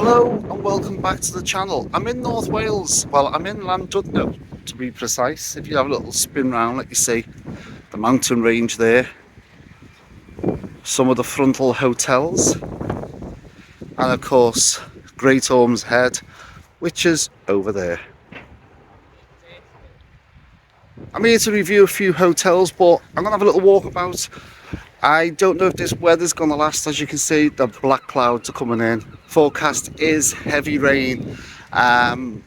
Hello and welcome back to the channel. I'm in North Wales. Well, I'm in Llandudno to be precise. If you have a little spin round, like you see the mountain range there, some of the frontal hotels, and of course Great Orme's Head, which is over there. I'm here to review a few hotels, but I'm gonna have a little walkabout. I don't know if this weather's gonna last. As you can see, the black clouds are coming in. Forecast is heavy rain. I'll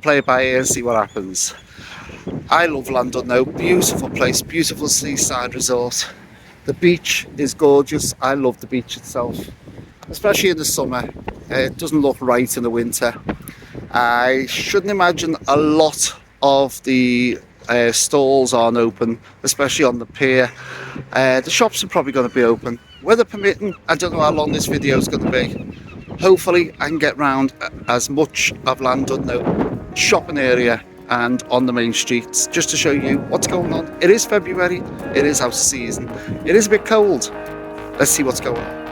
play it by ear and see what happens. I love Llandudno, beautiful place, beautiful seaside resort. The beach is gorgeous. I love the beach itself, especially in the summer. It doesn't look right in the winter. I shouldn't imagine a lot of the stalls aren't open, especially on the pier. The shops are probably going to be open. Weather permitting, I don't know how long this video is going to be. Hopefully I can get round as much of Llandudno shopping area and on the main streets just to show you what's going on. It is February, it is house season, it is a bit cold. Let's see what's going on.